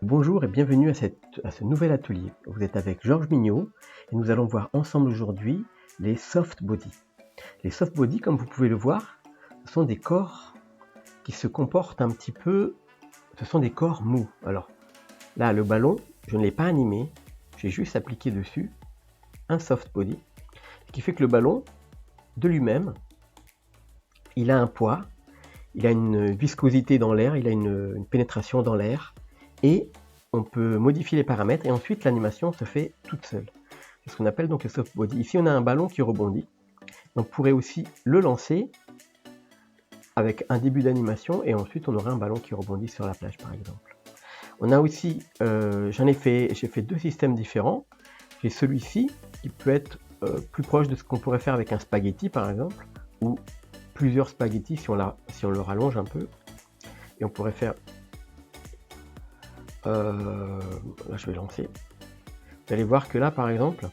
Bonjour et bienvenue à ce nouvel atelier. Vous êtes avec Georges Mignot et nous allons voir ensemble aujourd'hui les soft body. Les soft body, comme vous pouvez le voir, ce sont des corps qui se comportent un petit peu, ce sont des corps mous. Alors là, le ballon, je ne l'ai pas animé, j'ai juste appliqué dessus un soft body, ce qui fait que le ballon, de lui-même, il a un poids, il a une viscosité dans l'air, il a une pénétration dans l'air, et on peut modifier les paramètres, et ensuite l'animation se fait toute seule. C'est ce qu'on appelle donc le soft body. Ici on a un ballon qui rebondit, on pourrait aussi le lancer avec un début d'animation, et ensuite on aura un ballon qui rebondit sur la plage par exemple. On a aussi, j'ai fait deux systèmes différents. J'ai celui-ci qui peut être plus proche de ce qu'on pourrait faire avec un spaghetti par exemple, ou plusieurs spaghettis si on le rallonge un peu, et on pourrait faire là je vais lancer. Vous allez voir que là par exemple,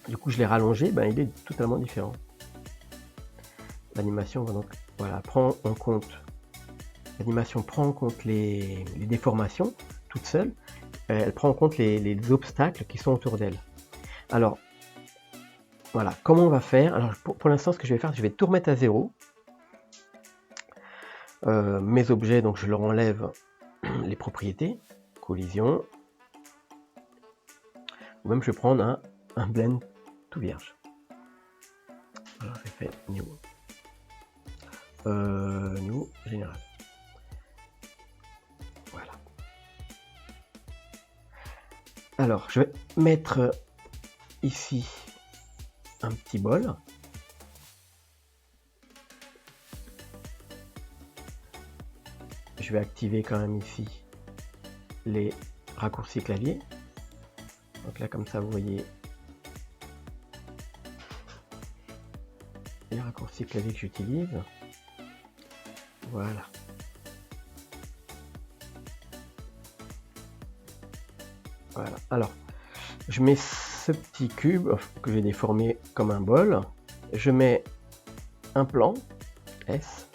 du coup je l'ai rallongé, il est totalement différent. L'animation va donc prend en compte, l'animation prend en compte les déformations toute seule, elle prend en compte les obstacles qui sont autour d'elle. Alors voilà, comment on va faire? Alors pour l'instant, ce que je vais faire, je vais tout remettre à zéro. Mes objets, donc je leur enlève les propriétés, collision, ou même je vais prendre un blend tout vierge. Alors j'ai fait new, new général. Voilà. Alors je vais mettre ici un petit bol. Je vais activer quand même ici les raccourcis clavier. Donc là comme ça vous voyez les raccourcis clavier que j'utilise. Voilà. Voilà. Alors je mets ce petit cube que j'ai déformé comme un bol. Je mets un plan S,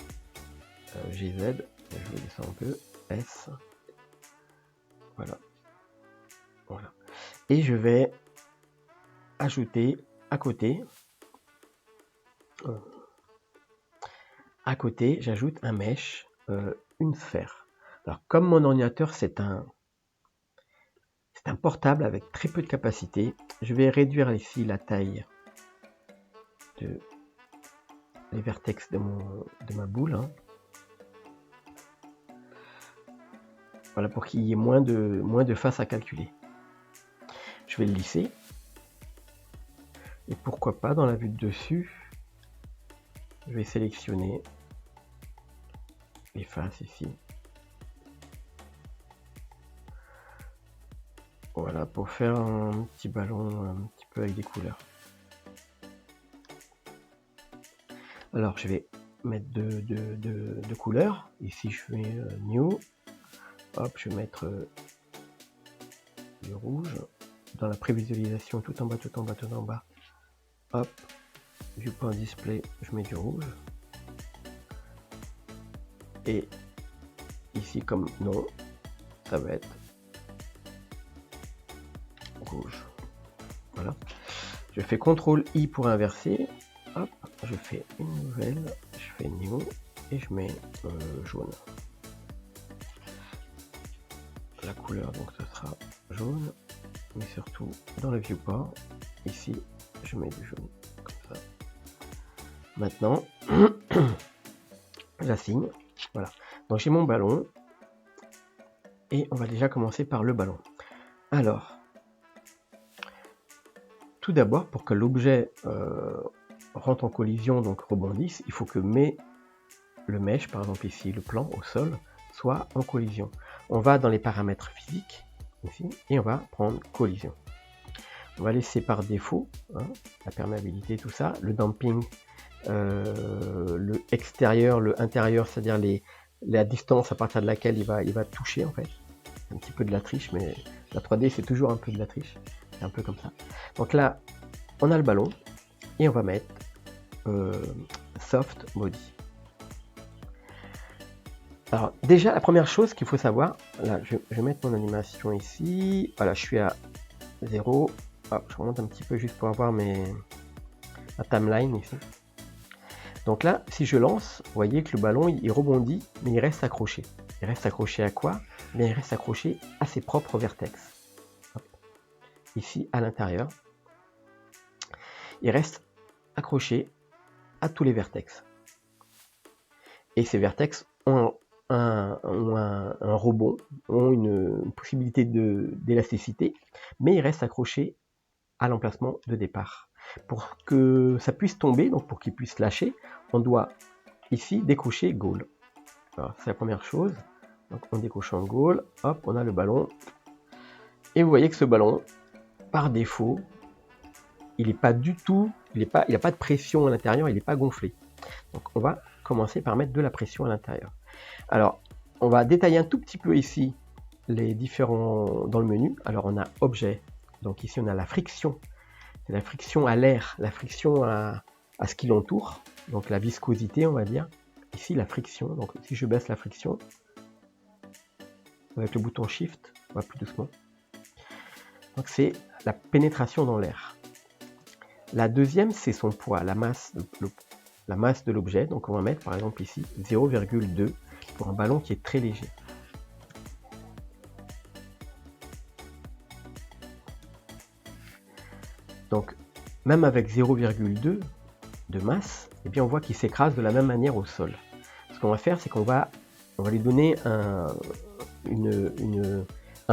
GZ, je vais descendre un peu, S, voilà, voilà. Et je vais ajouter à côté, j'ajoute un mesh, une sphère. Alors comme mon ordinateur c'est un portable avec très peu de capacité, je vais réduire ici la taille les vertex de ma boule. Voilà, pour qu'il y ait moins de faces à calculer. Je vais le lisser. Et pourquoi pas, dans la vue de dessus, je vais sélectionner les faces ici. Voilà, pour faire un petit ballon un petit peu avec des couleurs. Alors, je vais mettre deux couleurs. Ici, je fais New. Hop, je vais mettre du rouge. Dans la prévisualisation, tout en bas, tout en bas, tout en bas. Hop, viewport display, je mets du rouge. Et ici, comme non, ça va être rouge. Voilà. Je fais CTRL I pour inverser. Hop, je fais une nouvelle, je fais new et je mets jaune. La couleur donc ce sera jaune, mais surtout dans le viewport, ici je mets du jaune comme ça. Maintenant, j'assigne. Voilà. Donc j'ai mon ballon et on va déjà commencer par le ballon. Alors, tout d'abord, pour que l'objet rentre en collision, donc rebondisse, il faut que le mesh, par exemple ici, le plan au sol, soit en collision. On va dans les paramètres physiques, ici, et on va prendre collision. On va laisser par défaut, la perméabilité, tout ça, le damping, le extérieur, le intérieur, c'est-à-dire la distance à partir de laquelle il va toucher en fait. Un petit peu de la triche, mais la 3D c'est toujours un peu de la triche. C'est un peu comme ça. Donc là, on a le ballon et on va mettre soft body. Alors déjà, la première chose qu'il faut savoir, là, je vais mettre mon animation ici. Voilà, je suis à 0. Hop, je remonte un petit peu juste pour avoir ma timeline ici. Donc là, si je lance, vous voyez que le ballon, il rebondit, mais il reste accroché. Il reste accroché à quoi? Eh bien, il reste accroché à ses propres vertex. Hop. Ici, à l'intérieur. Il reste accroché à tous les vertex. Et ces vertex ont un rebond, ont une possibilité d'élasticité, mais ils restent accrochés à l'emplacement de départ. Pour que ça puisse tomber, donc pour qu'il puisse lâcher, on doit ici décocher goal. C'est la première chose. Donc on décoche en goal, hop, on a le ballon. Et vous voyez que ce ballon, par défaut, il n'est pas du tout, il n'a pas de pression à l'intérieur, il n'est pas gonflé. Donc on va commencer par mettre de la pression à l'intérieur. Alors, on va détailler un tout petit peu ici les différents dans le menu. Alors on a objet, donc ici on a la friction. C'est la friction à l'air, la friction à ce qui l'entoure, donc la viscosité on va dire. Ici la friction, donc si je baisse la friction, avec le bouton Shift, on va plus doucement. Donc c'est la pénétration dans l'air. La deuxième c'est son poids, la masse de l'objet, donc on va mettre par exemple ici 0,2 pour un ballon qui est très léger. Donc même avec 0,2 de masse, eh bien on voit qu'il s'écrase de la même manière au sol. Ce qu'on va faire, c'est qu'on va lui donner un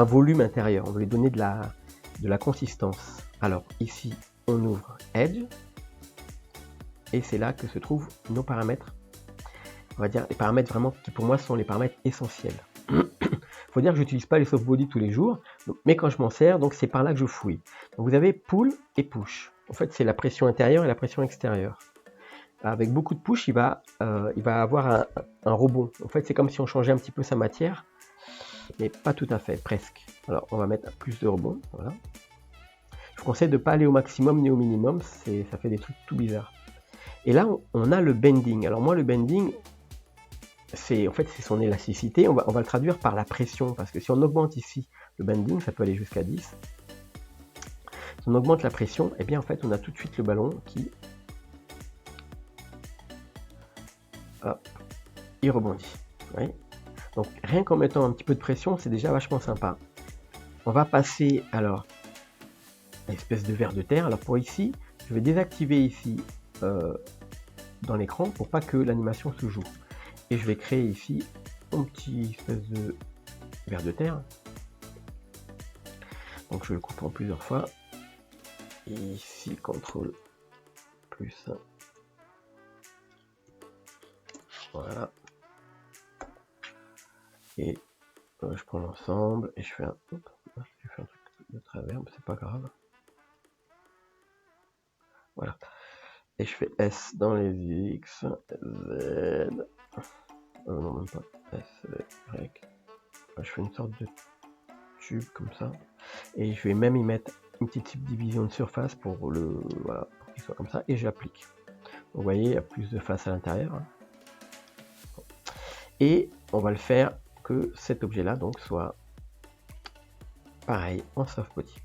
volume intérieur, on va lui donner de la consistance. Alors ici, on ouvre Edge, et c'est là que se trouvent nos paramètres. On va dire les paramètres vraiment qui pour moi sont les paramètres essentiels. Faut dire que je n'utilise pas les softbody tous les jours, mais quand je m'en sers, donc c'est par là que je fouille. Donc vous avez pull et push. En fait, c'est la pression intérieure et la pression extérieure. Avec beaucoup de push, il va avoir un rebond. En fait, c'est comme si on changeait un petit peu sa matière, mais pas tout à fait, presque. Alors, on va mettre plus de rebond. Voilà. Je vous conseille de ne pas aller au maximum ni au minimum, ça fait des trucs tout bizarres. Et là, on a le bending. Alors moi, le bending, c'est son élasticité. On va le traduire par la pression, parce que si on augmente ici le bending, ça peut aller jusqu'à 10. Si on augmente la pression, eh bien en fait, on a tout de suite le ballon qui il rebondit. Oui. Donc rien qu'en mettant un petit peu de pression, c'est déjà vachement sympa. On va passer alors à l'espèce de ver de terre. Alors pour ici, je vais désactiver ici dans l'écran pour pas que l'animation se joue. Et je vais créer ici un petit espèce de ver de terre. Donc je le coupe en plusieurs fois. Et ici, CTRL plus 1. Voilà. Et je prends l'ensemble et je fais un... Oups, j'ai fait un truc de travers, mais c'est pas grave. Voilà. Et je fais S dans les X, Z... non, même pas. S, Y. Je fais une sorte de tube comme ça. Et je vais même y mettre une petite subdivision de surface pour voilà, pour qu'il soit comme ça. Et j'applique. Vous voyez, il y a plus de face à l'intérieur. Et on va le faire que cet objet-là donc soit pareil en soft body.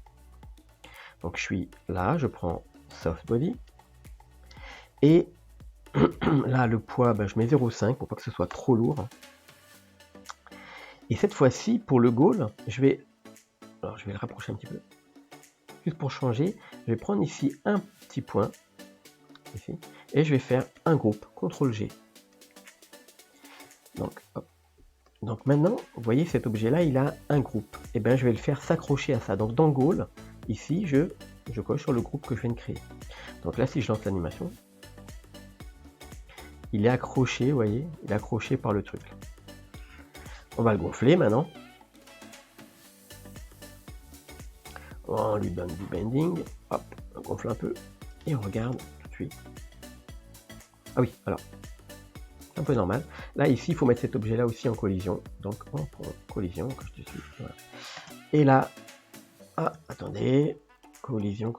Donc je suis là, je prends soft body. Et là, le poids, je mets 0,5 pour pas que ce soit trop lourd. Et cette fois-ci, pour le goal, je vais le rapprocher un petit peu. Juste pour changer, je vais prendre ici un petit point, ici, et je vais faire un groupe, CTRL G. Donc, hop. Donc maintenant, vous voyez cet objet-là, il a un groupe. Et bien, je vais le faire s'accrocher à ça. Donc dans goal, ici, je coche sur le groupe que je viens de créer. Donc là, si je lance l'animation, il est accroché, vous voyez, il est accroché par le truc. On va le gonfler maintenant. On lui donne du bending. Hop, on gonfle un peu. Et on regarde tout de suite. Ah oui, alors, c'est un peu normal. Là, ici, il faut mettre cet objet-là aussi en collision. Donc, on prend collision, quand je dessus. Voilà. Et là, ah, attendez. Collision,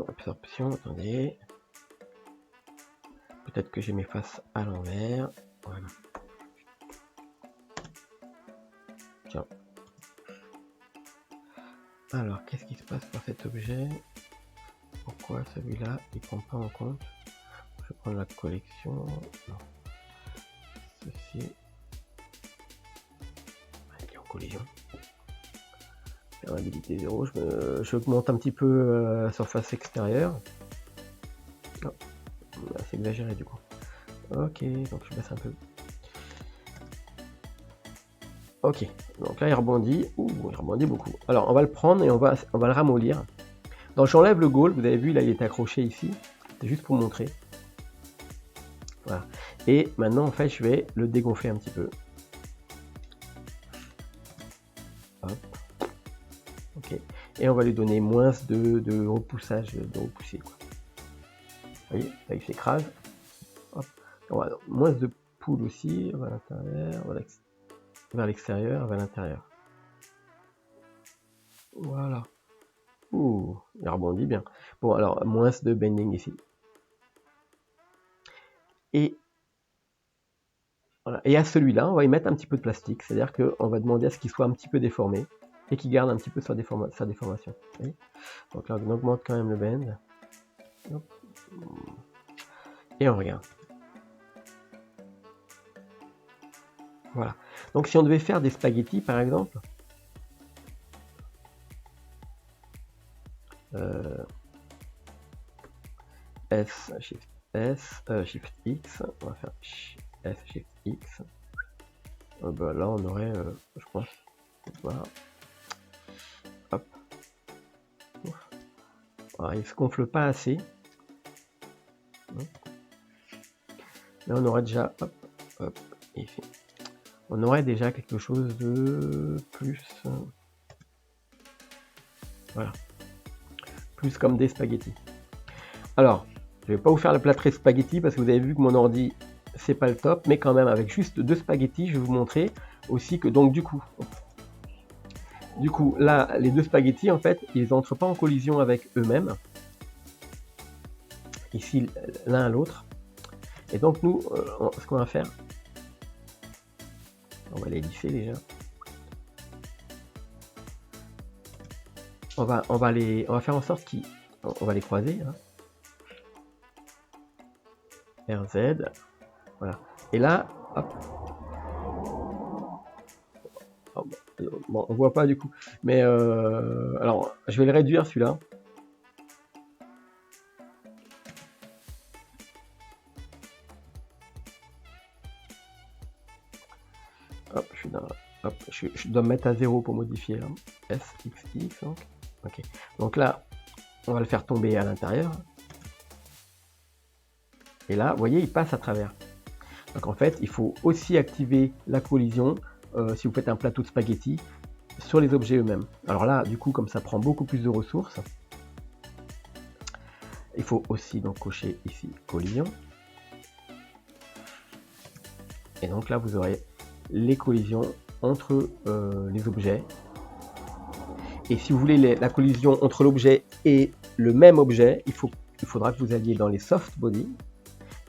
absorption, attendez. Peut-être que j'ai mes faces à l'envers. Voilà. Tiens. Alors, qu'est-ce qui se passe par cet objet? Pourquoi celui-là, il prend pas en compte? Je vais prendre la collection. Non. Ceci. Il est en collision. Perméabilité 0. J'augmente un petit peu la surface extérieure. Oh. C'est exagéré du coup. Ok, donc je baisse un peu. Ok, donc là il rebondit. Ouh, il rebondit beaucoup. Alors on va le prendre et on va le ramollir. Donc j'enlève le goal, vous avez vu là il est accroché ici. C'est juste pour montrer. Voilà. Et maintenant en fait je vais le dégonfler un petit peu. Hop. Ok. Et on va lui donner moins de repoussage, de repousser quoi. Vous voyez, là il s'écrase. Voilà. Moins de poules aussi, vers l'intérieur, vers l'extérieur, vers l'intérieur. Voilà. Ouh, il rebondit bien. Bon, alors, moins de bending ici. Et voilà. Et à celui-là, on va y mettre un petit peu de plastique. C'est-à-dire qu'on va demander à ce qu'il soit un petit peu déformé et qu'il garde un petit peu sa déformation. Donc là, on augmente quand même le bend. Hop. Et on regarde. Voilà. Donc si on devait faire des spaghettis, par exemple, S, Shift S, Shift X, on va faire S, Shift X. Bah, là on aurait, je pense, voilà. Hop. Alors, il se gonfle pas assez. Là on aurait déjà, hop, hop, ici. On aurait déjà quelque chose de plus, voilà, plus comme des spaghettis. Alors, je vais pas vous faire le plâtré spaghetti parce que vous avez vu que mon ordi c'est pas le top, mais quand même avec juste 2 spaghettis, je vais vous montrer aussi que donc du coup là les 2 spaghettis en fait ils entrent pas en collision avec eux-mêmes ici l'un à l'autre, et donc nous ce qu'on va faire, on va les lisser déjà, on va faire en sorte qu'on va les croiser, hein. RZ, voilà, et là hop. Bon, on voit pas du coup, mais alors je vais le réduire celui-là. Hop, je dois me mettre à 0 pour modifier là. SXX donc. Ok. Donc là, on va le faire tomber à l'intérieur. Et là, vous voyez, il passe à travers. Donc en fait, il faut aussi activer la collision si vous faites un plateau de spaghettis sur les objets eux-mêmes. Alors là, du coup, comme ça prend beaucoup plus de ressources, il faut aussi donc cocher ici collision. Et donc là, vous aurez les collisions entre les objets. Et si vous voulez la collision entre l'objet et le même objet, il faudra que vous alliez dans les soft body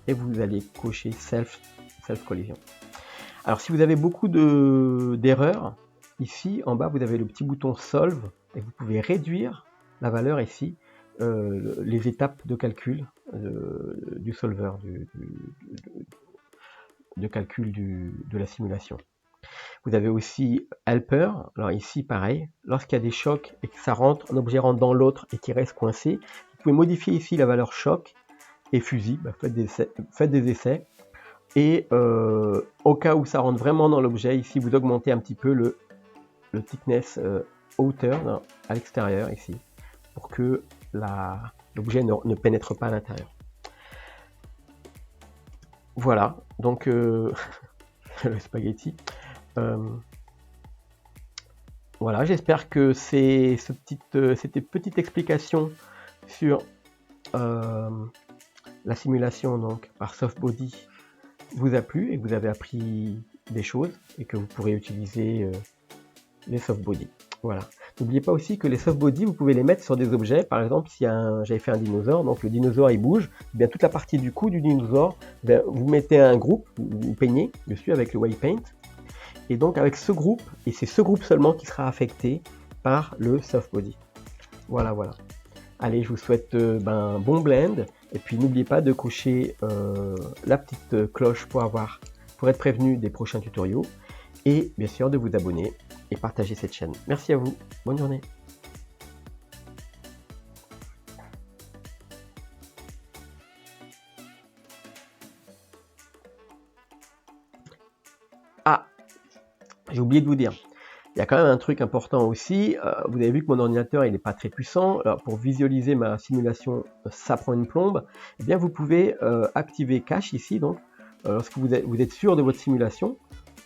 et vous allez cocher self collision. Alors si vous avez beaucoup d'erreurs, ici en bas vous avez le petit bouton solve et vous pouvez réduire la valeur ici, les étapes de calcul du solver, de calcul de la simulation. Vous avez aussi helper. Alors ici pareil, lorsqu'il y a des chocs et que ça rentre, un objet rentre dans l'autre et qui reste coincé, vous pouvez modifier ici la valeur choc et fusil, faites des essais. Et au cas où ça rentre vraiment dans l'objet, ici vous augmentez un petit peu le thickness hauteur à l'extérieur ici, pour que l'objet ne pénètre pas à l'intérieur. Voilà, donc le spaghetti. Voilà, j'espère que cette petite explication sur la simulation donc par Softbody vous a plu et que vous avez appris des choses et que vous pourrez utiliser les Softbody. Voilà. N'oubliez pas aussi que les Softbody, vous pouvez les mettre sur des objets. Par exemple, si j'avais fait un dinosaure, donc le dinosaure il bouge, eh bien toute la partie du cou du dinosaure, vous mettez un groupe, vous peignez dessus avec le white paint, Et donc avec ce groupe, et c'est ce groupe seulement qui sera affecté par le soft body. Voilà, voilà. Allez, je vous souhaite bon blend. Et puis n'oubliez pas de cocher la petite cloche pour être prévenu des prochains tutoriaux. Et bien sûr de vous abonner et partager cette chaîne. Merci à vous. Bonne journée. Ah, j'ai oublié de vous dire. Il y a quand même un truc important aussi, vous avez vu que mon ordinateur il n'est pas très puissant, alors pour visualiser ma simulation ça prend une plombe, eh bien vous pouvez activer cache ici, donc lorsque vous êtes sûr de votre simulation,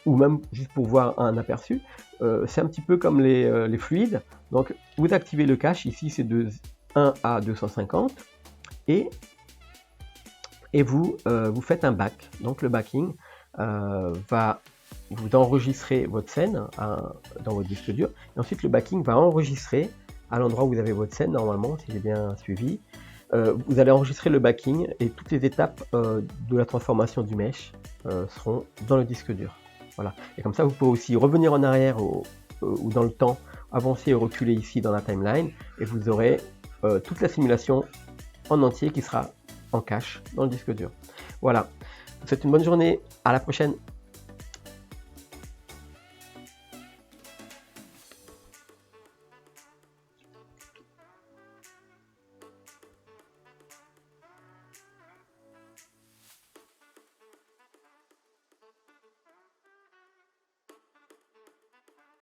ou même juste pour voir un aperçu, c'est un petit peu comme les fluides, donc vous activez le cache, ici c'est de 1 à 250, et vous faites un back, donc le backing vous enregistrez votre scène dans votre disque dur, et ensuite le backing va enregistrer à l'endroit où vous avez votre scène, normalement, si j'ai bien suivi. Vous allez enregistrer le backing, et toutes les étapes de la transformation du mesh seront dans le disque dur. Voilà. Et comme ça, vous pouvez aussi revenir en arrière ou dans le temps, avancer et reculer ici dans la timeline, et vous aurez toute la simulation en entier qui sera en cache dans le disque dur. Voilà. Je vous souhaite une bonne journée, à la prochaine.